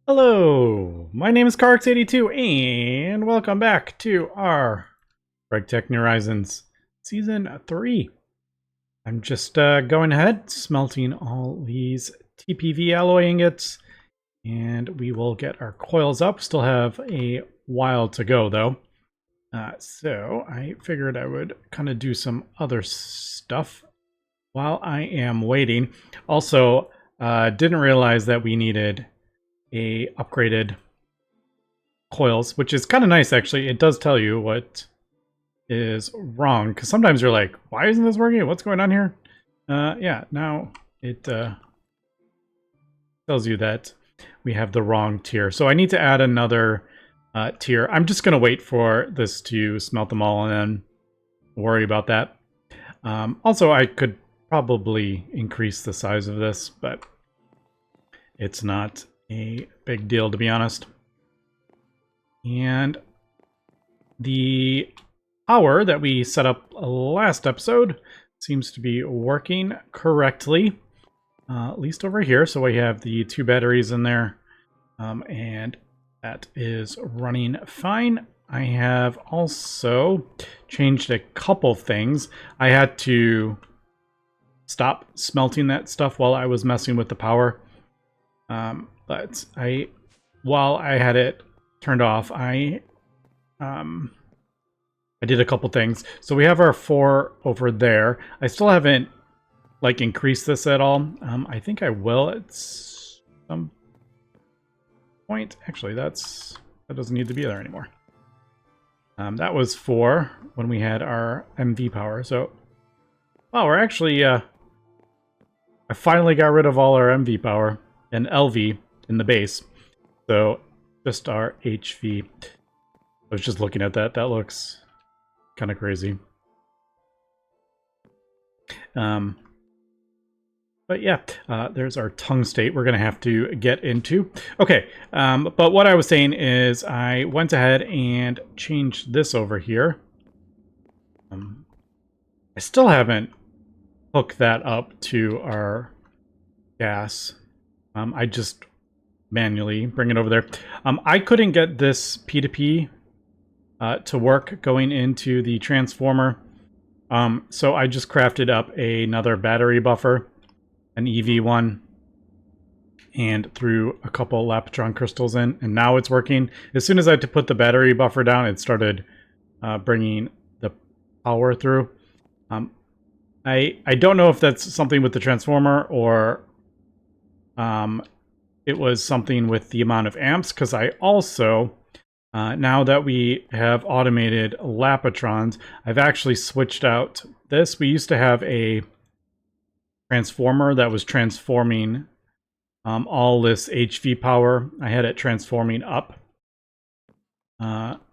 Hello, my name is CarX82 and welcome back to our GregTech New Horizons Season 3. I'm just going ahead, smelting all these TPV alloy ingots, and we will get our coils up. Still have a while to go though. So I figured I would kind of do some other stuff while I am waiting. Also, didn't realize that we needed a upgraded coils, which is kind of nice actually. It does tell you what is wrong, because sometimes you're like, why isn't this working? What's going on here? Yeah, now it tells you that we have the wrong tier. So I need to add another tier. I'm just going to wait for this to smelt them all and then worry about that. Also, I could probably increase the size of this, but it's not a big deal, to be honest. And the power that we set up last episode seems to be working correctly, at least over here. So we have the 2 batteries in there, and that is running fine. I have also changed a couple things. I had to stop smelting that stuff while I was messing with the power. But while I had it turned off, I did a couple things. So we have our 4 over there. I still haven't increased this at all. I think I will at some point. Actually, that doesn't need to be there anymore. That was for when we had our MV power. So, wow, we're actually I finally got rid of all our MV power and LV in the base. So just our HV. I was just looking at that. That looks kind of crazy. But yeah, there's our tungstate we're going to have to get into. Okay, but what I was saying is I went ahead and changed this over here. I still haven't hooked that up to our gas. I just manually bring it over there. I couldn't get this P2P to work going into the transformer. So I just crafted up another battery buffer, an EV one, and threw a couple Lapotron crystals in, and now it's working. As soon as I had to put the battery buffer down, it started bringing the power through. I don't know if that's something with the transformer or it was something with the amount of amps, because I also, now that we have automated Lapotrons, I've actually switched out this. We used to have a transformer that was transforming all this HV power. I had it transforming up.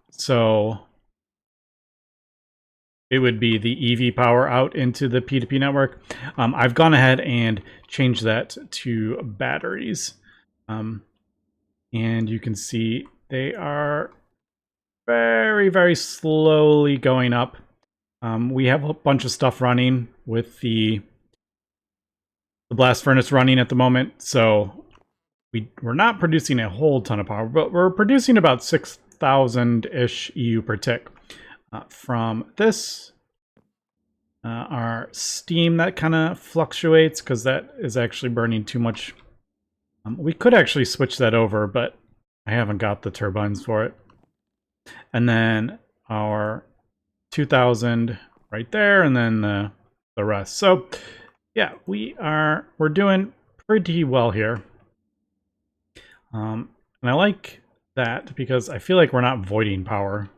So it would be the EV power out into the P2P network. I've gone ahead and changed that to batteries. And you can see they are very, very slowly going up. We have a bunch of stuff running with the blast furnace running at the moment, so we're not producing a whole ton of power, but we're producing about 6,000-ish EU per tick from this. Our steam, that kind of fluctuates because that is actually burning too much. We could actually switch that over, but I haven't got the turbines for it. And then our 2,000 right there, and then the rest. So yeah, we're doing pretty well here. And I like that because I feel like we're not voiding power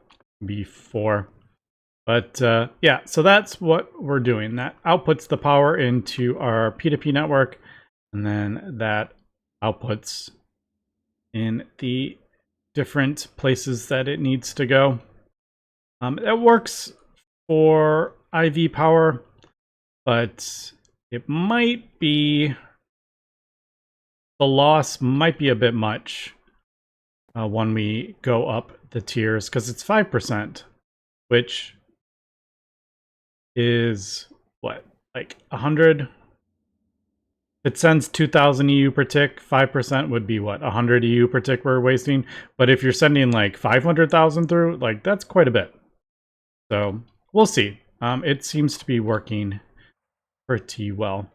before. But yeah, so that's what we're doing. That outputs the power into our P2P network, and then that outputs in the different places that it needs to go. It works for IV power, but it might be, the loss might be a bit much when we go up the tiers, because it's 5%, which is what, like 100 It sends 2,000 EU per tick. 5% would be what, 100 EU per tick we're wasting. But if you're sending like 500,000 through, like that's quite a bit. So we'll see. It seems to be working pretty well.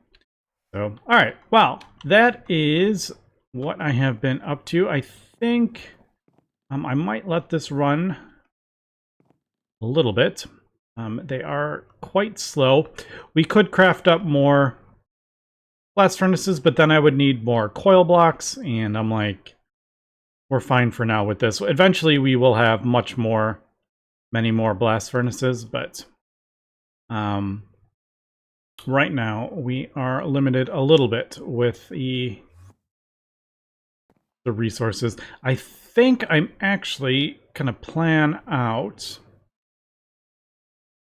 So, all right. Well, that is what I have been up to. I think I might let this run a little bit. They are quite slow. We could craft up more blast furnaces, but then I would need more coil blocks, and I'm like, we're fine for now with this. Eventually, we will have many more blast furnaces, but right now we are limited a little bit with the resources. I think I'm actually gonna plan out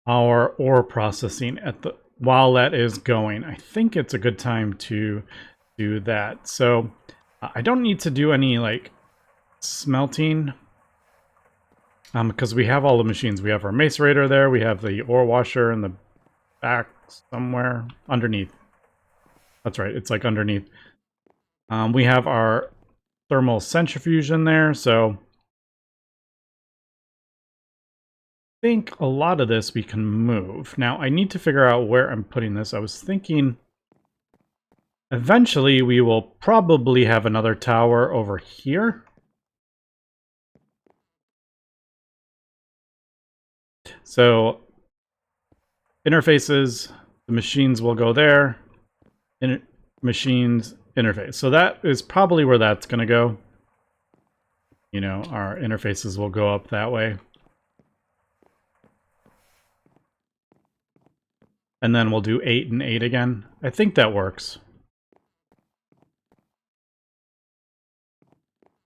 our ore processing while that is going. I think it's a good time to do that. So I don't need to do any like smelting because we have all the machines. We have our macerator there. We have the ore washer in the back somewhere underneath. That's right. It's like underneath. We have our thermal centrifuge in there. So I think a lot of this we can move. Now I need to figure out where I'm putting this. I was thinking eventually we will probably have another tower over here. So interfaces, the machines will go there. Machines interface. So that is probably where that's going to go. You know, our interfaces will go up that way. And then we'll do 8 and 8 again. I think that works.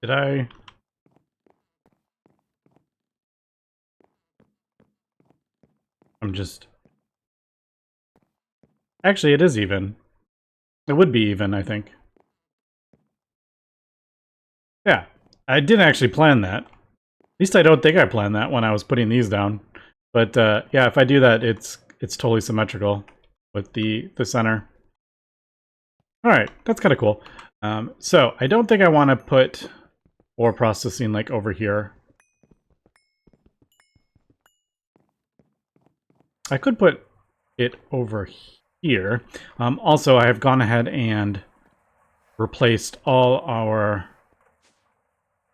Did I? I'm just... Actually, it is even. It would be even, I think. Yeah, I didn't actually plan that. At least I don't think I planned that when I was putting these down. But yeah, if I do that, it's totally symmetrical with the center. All right, that's kind of cool. So I don't think I want to put ore processing like over here. I could put it over here. Also, I have gone ahead and replaced all our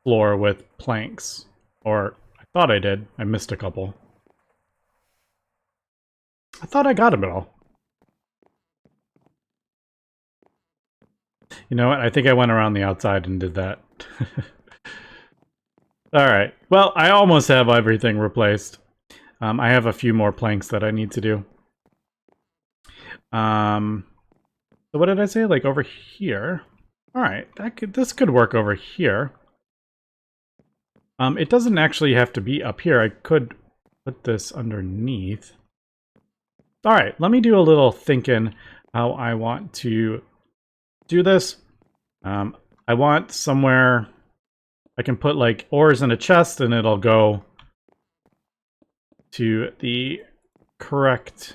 floor with planks. Or I thought I did. I missed a couple. I thought I got them all. You know what? I think I went around the outside and did that. Alright. Well, I almost have everything replaced. I have a few more planks that I need to do. So what did I say? Like over here. Alright, this could work over here. It doesn't actually have to be up here. I could put this underneath. Alright, let me do a little thinking how I want to do this. I want somewhere I can put like ores in a chest and it'll go to the correct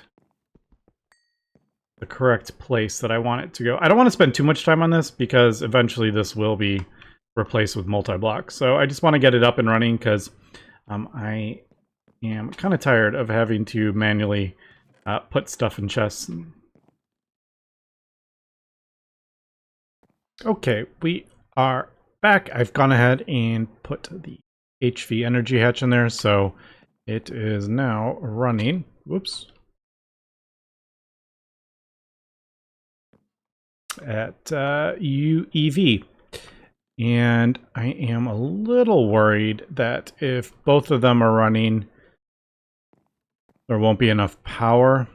place that I want it to go. I don't want to spend too much time on this because eventually this will be replaced with multi-block. So I just want to get it up and running because I am kind of tired of having to manually put stuff in chests. Okay, we are back. I've gone ahead and put the HV energy hatch in there, so it is now running. Whoops. At UEV. And I am a little worried that if both of them are running, there won't be enough power.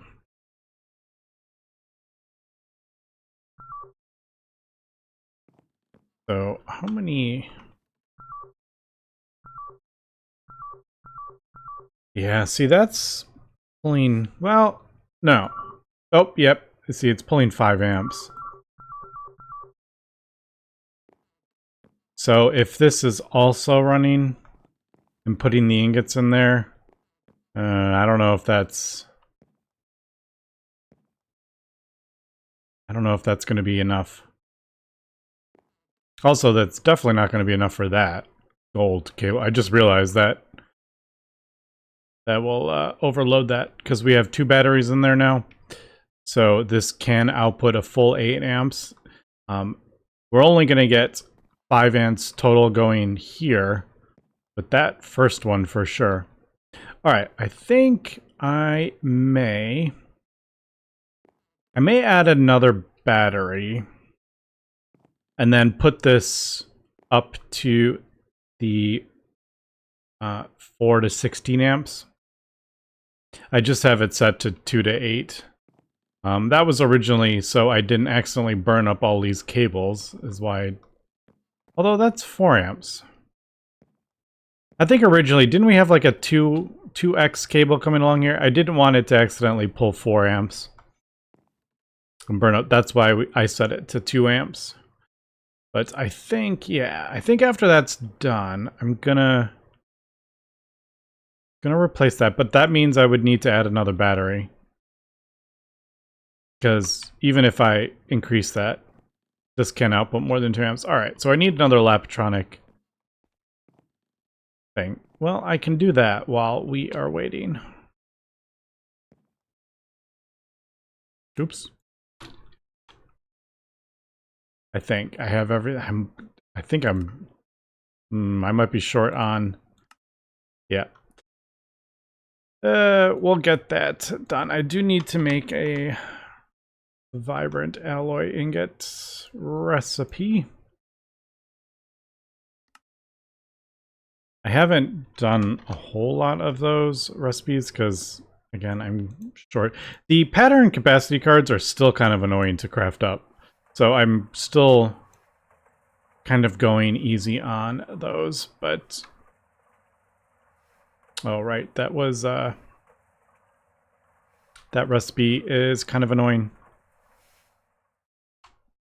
So how many... Yeah, see, that's pulling... Well, no. Oh, yep. See, it's pulling 5 amps. So if this is also running and putting the ingots in there, I don't know if that's... I don't know if that's going to be enough. Also, that's definitely not going to be enough for that gold cable. I just realized that will overload that because we have 2 batteries in there now. So this can output a full 8 amps. We're only going to get 5 amps total going here, but that first one for sure. All right, I think I may add another battery and then put this up to the 4 to 16 amps. I just have it set to 2 to 8. That was originally so I didn't accidentally burn up all these cables, is why. Although that's 4 amps. I think originally, didn't we have like a 2x cable coming along here? I didn't want it to accidentally pull 4 amps and burn up. That's why I set it to 2 amps. But I think, yeah, I think after that's done, I'm gonna replace that. But that means I would need to add another battery. Because even if I increase that, this can output more than 2 amps. Alright, so I need another Lapatronic thing. Well, I can do that while we are waiting. Oops. I think I have everything. I think I might be short on. Yeah. We'll get that done. I do need to make a vibrant alloy ingot recipe. I haven't done a whole lot of those recipes because, again, I'm short. The pattern capacity cards are still kind of annoying to craft up. So I'm still kind of going easy on those, but... Oh, right, that was, that recipe is kind of annoying.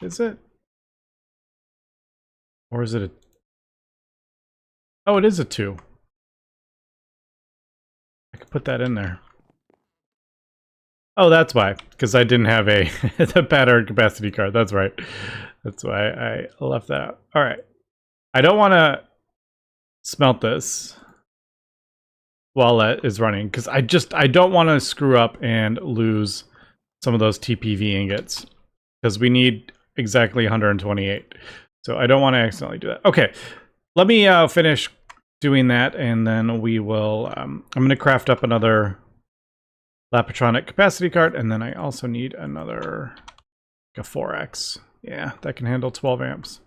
Is it? Or is it a... Oh, it is a 2. I could put that in there. Oh, that's why. Because I didn't have a the pattern capacity card. That's right. That's why I left that out. All right. I don't want to smelt this while that is running. Because I don't want to screw up and lose some of those TPV ingots. Because we need exactly 128. So I don't want to accidentally do that. Okay. Let me finish doing that. And then we will... I'm going to craft up another... Lapatronic capacity card, and then I also need another like a 4x. Yeah, that can handle 12 amps.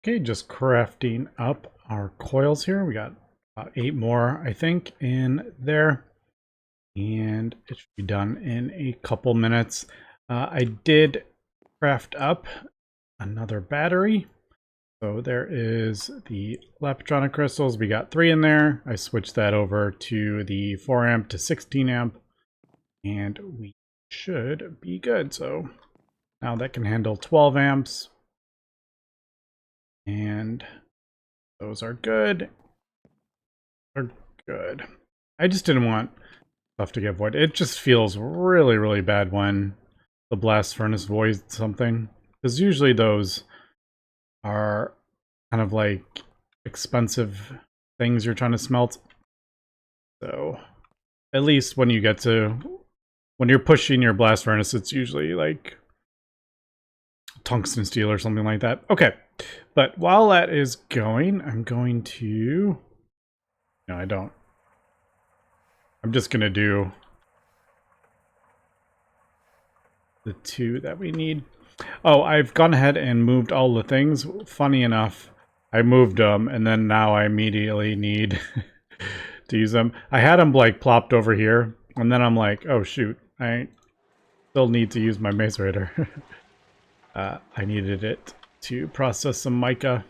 Okay, just crafting up our coils here. We got about 8 more, I think, in there. And it should be done in a couple minutes. I did craft up another battery. So there is the Lapatronic crystals. We got 3 in there. I switched that over to the 4 amp to 16 amp. And we should be good. So now that can handle 12 amps. And those are good. They're good. I just didn't want stuff to get void. It just feels really, really bad when the blast furnace voids something. Because usually those are kind of like expensive things you're trying to smelt. So at least when you get to, when you're pushing your blast furnace, it's usually like tungsten steel or something like that. Okay, but while that is going, I'm going to, no, I don't. I'm just gonna do the 2 that we need. Oh, I've gone ahead and moved all the things. Funny enough, I moved them, and then now I immediately need to use them. I had them, like, plopped over here, and then I'm like, oh, shoot. I still need to use my macerator. I needed it to process some mica.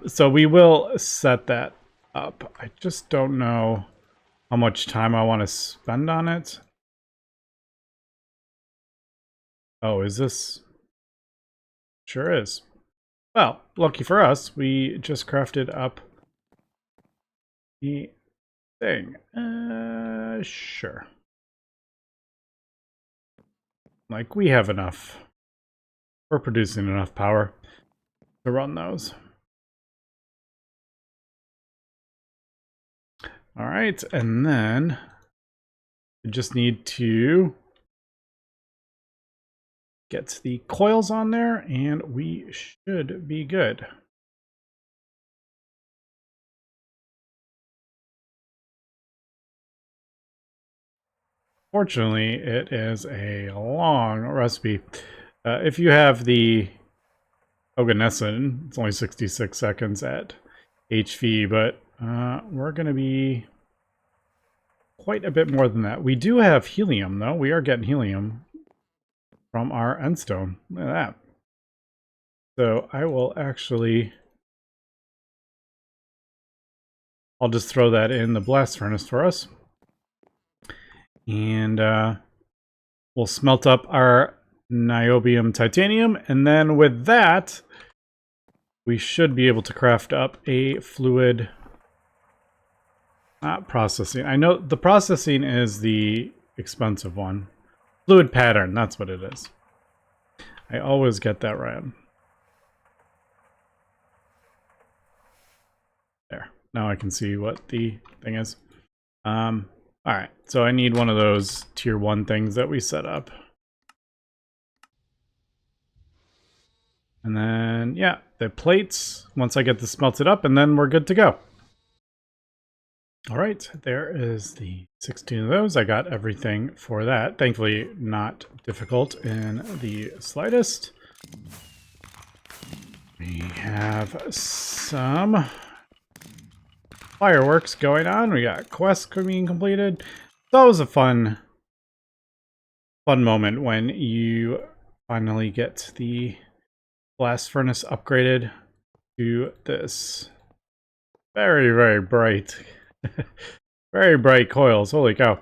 So we will set that up. I just don't know how much time I want to spend on it. Oh, is this? Sure is. Well, lucky for us, we just crafted up the thing. Sure. like we have enough. We're producing enough power to run those. All right, and then we just need to get the coils on there, and we should be good. Fortunately, it is a long recipe. If you have the Oganesson, it's only 66 seconds at HV, but we're going to be quite a bit more than that. We do have helium, though. We are getting helium from our endstone. Look at that. So I will actually... I'll just throw that in the blast furnace for us. And we'll smelt up our niobium titanium, and then with that we should be able to craft up a fluid processing. I know the processing is the expensive one. Fluid pattern, that's what it is. I always get that right. There. Now I can see what the thing is. Alright, so I need one of those tier 1 things that we set up. And then, yeah, the plates, once I get this smelted up, and then we're good to go. Alright, there is the 16 of those. I got everything for that. Thankfully, not difficult in the slightest. We have some fireworks going on. We got quests being completed. It's always a fun moment when you finally get the blast furnace upgraded to this very, very bright, very bright coils. Holy cow.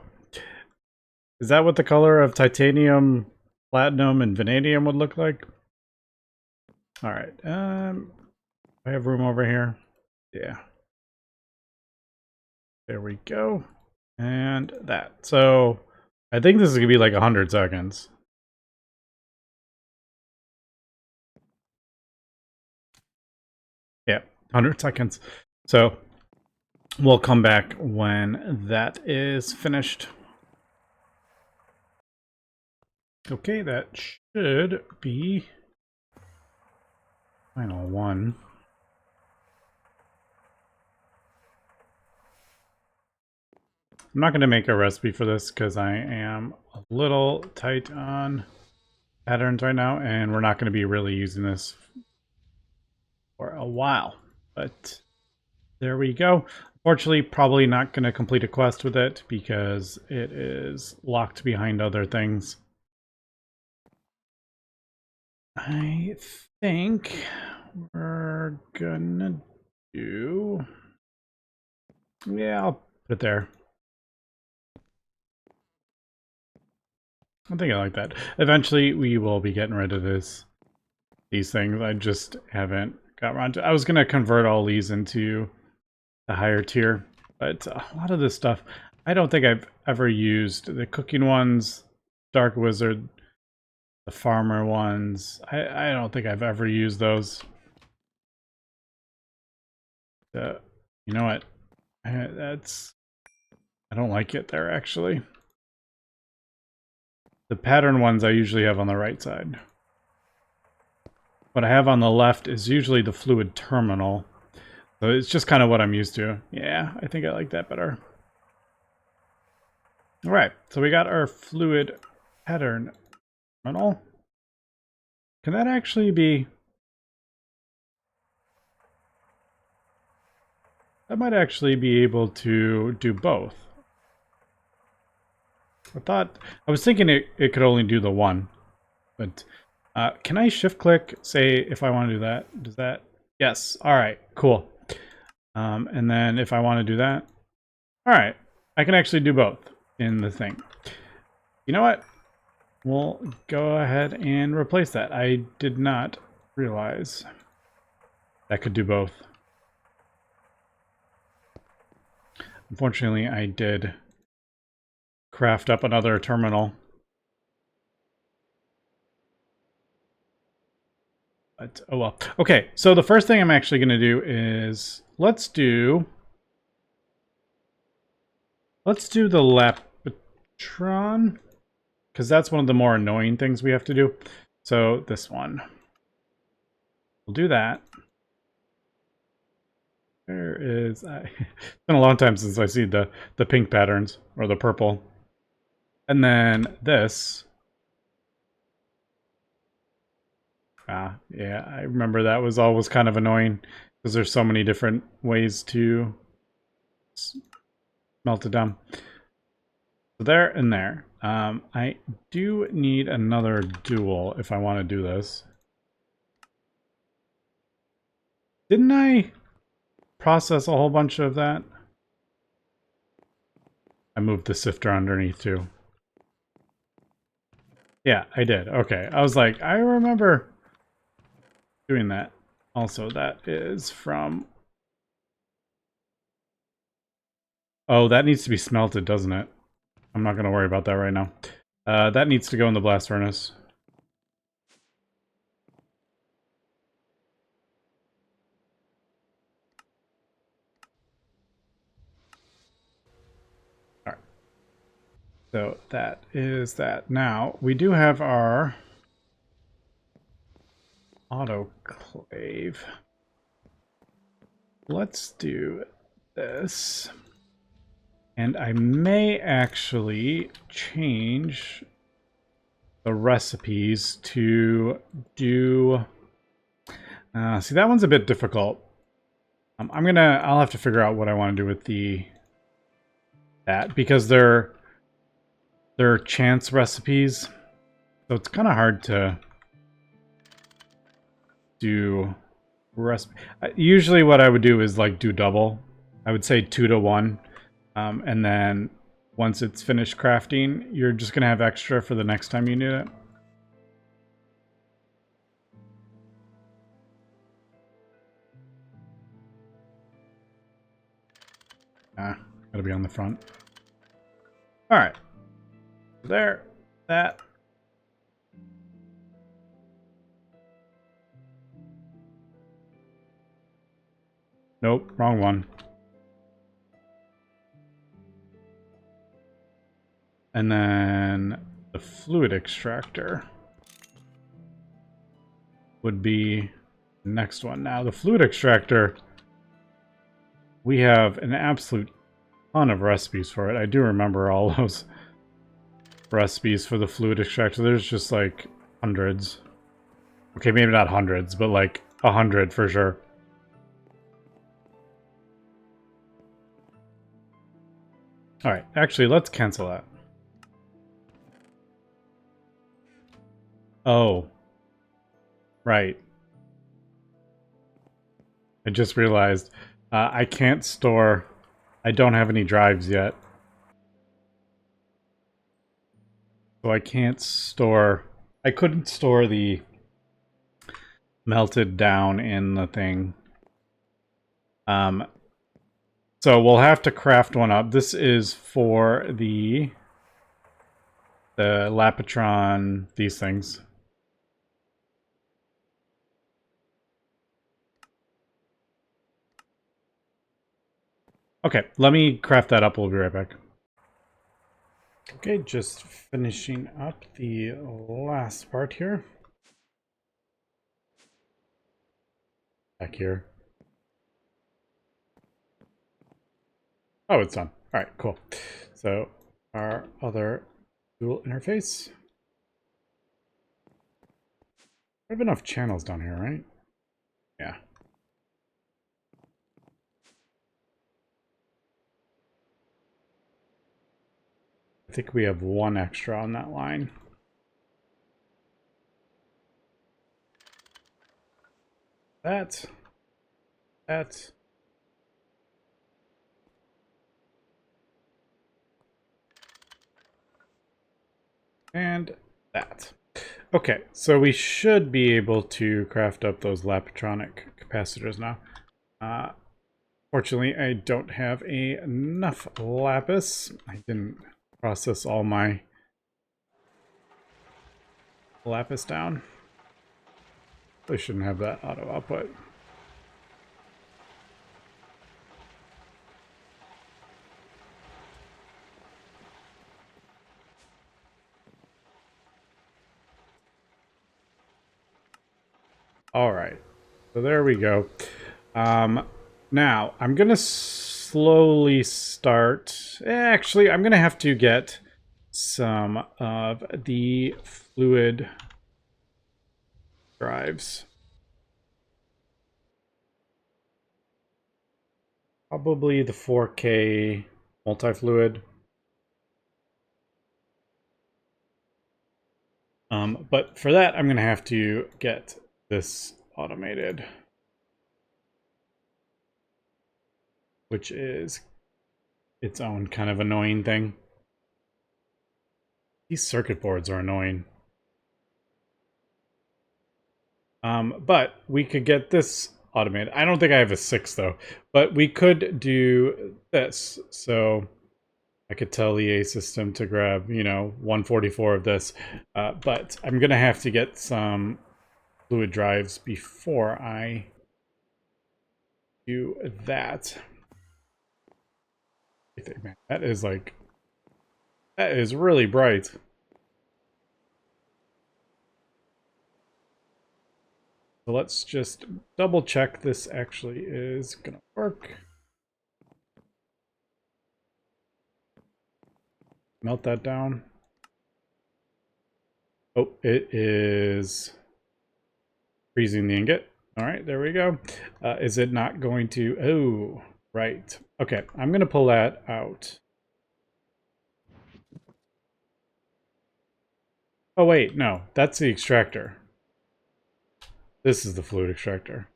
Is that what the color of titanium, platinum, and vanadium would look like? All right. I have room over here. Yeah. There we go. And that. So I think this is going to be like 100 seconds. Yeah, 100 seconds. So we'll come back when that is finished. Okay, that should be final one. I'm not going to make a recipe for this because I am a little tight on patterns right now, and we're not going to be really using this for a while. But there we go. Unfortunately, probably not going to complete a quest with it because it is locked behind other things. I think we're gonna do... Yeah, I'll put it there. I think I like that. Eventually, we will be getting rid of these things. I just haven't got around to... I was going to convert all these into the higher tier, but a lot of this stuff, I don't think I've ever used. The cooking ones, Dark Wizard, the farmer ones, I don't think I've ever used those. You know what? I don't like it there, actually. The pattern ones I usually have on the right side. What I have on the left is usually the fluid terminal. So it's just kind of what I'm used to. Yeah, I think I like that better. Alright, so we got our fluid pattern terminal. Can that actually be... That might actually be able to do both. I was thinking it could only do the one, but can I shift click, say if I want to do that? Does that? Yes. All right, cool. And then if I want to do that, all right, I can actually do both in the thing. You know what? We'll go ahead and replace that. I did not realize that could do both. Unfortunately, I did craft up another terminal. But, oh well. Okay, so the first thing I'm actually going to do is let's do the Lapitron, because that's one of the more annoying things we have to do. So this one. We'll do that. There is... it's been a long time since I see the pink patterns, or the purple. And then this. Yeah, I remember that was always kind of annoying, because there's so many different ways to melt it down. So there and there. I do need another dual if I want to do this. Didn't I process a whole bunch of that? I moved the sifter underneath too. Yeah, I did. Okay. I was like, I remember doing that. Also, that is from... Oh, that needs to be smelted, doesn't it? I'm not going to worry about that right now. That needs to go in the blast furnace. All right. So that is that. Now, we do have our autoclave. Let's do this. And I may actually change the recipes to do... see, that one's a bit difficult. I'll have to figure out what I want to do with that, because they're chance recipes. So it's kind of hard to do recipe. Usually what I would do is like do double. I would say 2 to 1. And then once it's finished crafting, you're just going to have extra for the next time you need it. Gotta be on the front. All right. There. That. Nope, wrong one. And then the fluid extractor would be the next one. Now, the fluid extractor, we have an absolute ton of recipes for it. I do remember all those recipes for the fluid extractor. There's just like hundreds. Okay, maybe not hundreds, but like 100 for sure. All right, actually, let's cancel that. Oh. Right. I just realized I can't store... I don't have any drives yet. So I can't store... I couldn't store the melted down in the thing. So we'll have to craft one up. This is for the Lapitron, these things. Okay, let me craft that up. We'll be right back. Okay, just finishing up the last part here. Back here. Oh, it's done. All right, cool. So our other dual interface. I have enough channels down here, right? Yeah. I think we have one extra on that line. That. And that. Okay, so we should be able to craft up those Lapitronic capacitors now. Fortunately, I don't have enough lapis. I didn't process all my lapis down. They shouldn't have that auto output. All right, so there we go. Now I'm gonna slowly start. Actually, I'm gonna have to get some of the fluid drives. Probably the 4K multi-fluid. But for that, I'm gonna have to get this automated, which is its own kind of annoying thing. These circuit boards are annoying. But we could get this automated. I don't think I have a 6 though, but we could do this. So I could tell the A system to grab, 144 of this. But I'm gonna have to get some fluid drives before I do that. I think, man, that is really bright. So let's just double check this actually is gonna work. Melt that down. Oh, it is freezing the ingot. All right, there we go. Is it not going to? Oh, right. Okay, I'm gonna pull that out. Oh wait, no, that's the extractor. This is the fluid extractor.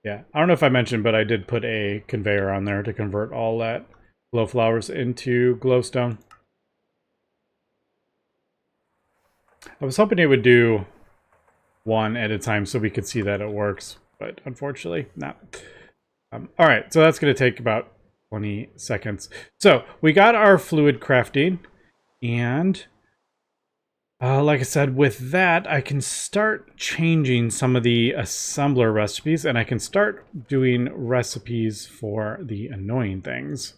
Yeah, I don't know if I mentioned, but I did put a conveyor on there to convert all that glow flowers into glowstone. I was hoping it would do one at a time so we could see that it works, but unfortunately not. All right, so that's going to take about 20 seconds. So we got our fluid crafting, and like I said, with that, I can start changing some of the assembler recipes, and I can start doing recipes for the annoying things.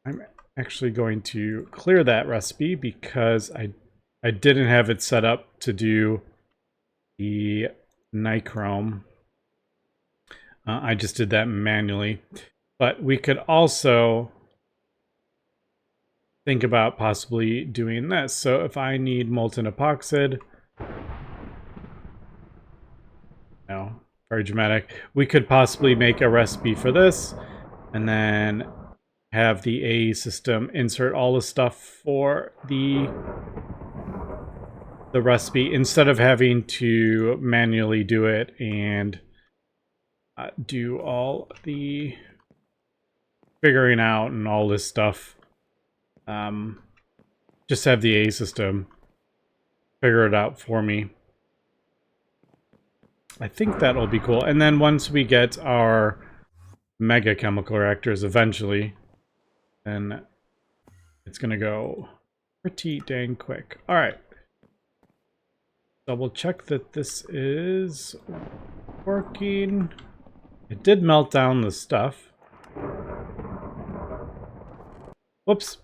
I'm actually going to clear that recipe because I didn't have it set up to do the nichrome. I just did that manually. But we could also think about possibly doing this. So if I need molten epoxid, no, very dramatic. We could possibly make a recipe for this and then have the A system insert all the stuff for the recipe instead of having to manually do it and do all the figuring out and all this stuff. Just have the A system figure it out for me. I think that'll be cool. And then once we get our mega chemical reactors eventually, then it's gonna go pretty dang quick. All right. Double check that this is working. It did melt down the stuff. Whoops.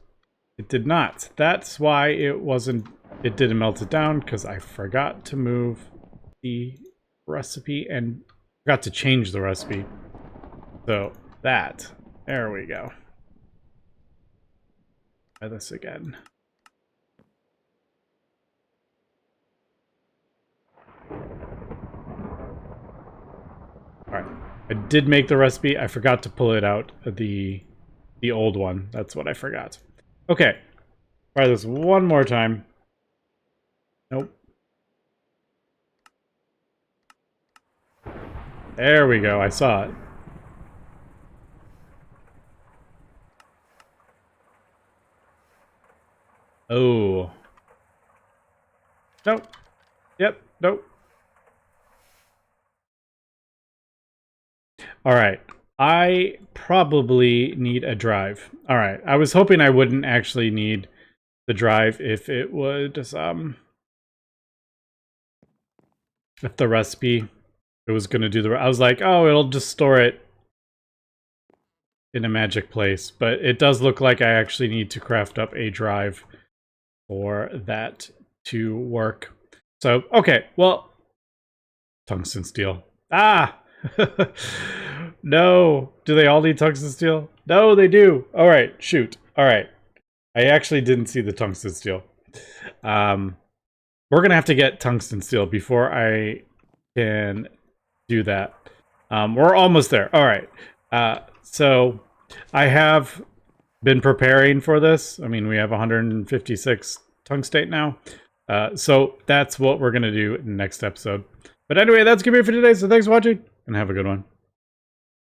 It did not. That's why it didn't melt it down, because I forgot to move the recipe and forgot to change the recipe. So there we go. Try this again. All right, I did make the recipe. I forgot to pull it out, the old one. That's what I forgot. Okay, try this one more time. Nope. There we go. I saw it. Oh. Nope. Yep. Nope. All right. I probably need a drive. All right. I was hoping I wouldn't actually need the drive if it would if the recipe it was going to do the... I was like, oh, it'll just store it in a magic place. But it does look like I actually need to craft up a drive for that to work. So, okay, well, tungsten steel. Ah! No! Do they all need tungsten steel? No, they do! Alright, shoot. Alright. I actually didn't see the tungsten steel. We're gonna have to get tungsten steel before I can do that. We're almost there. Alright. So, I have been preparing for this. I mean, we have 156 tungstate now. So that's what we're going to do in the next episode. But anyway, that's going to be it for today. So thanks for watching and have a good one.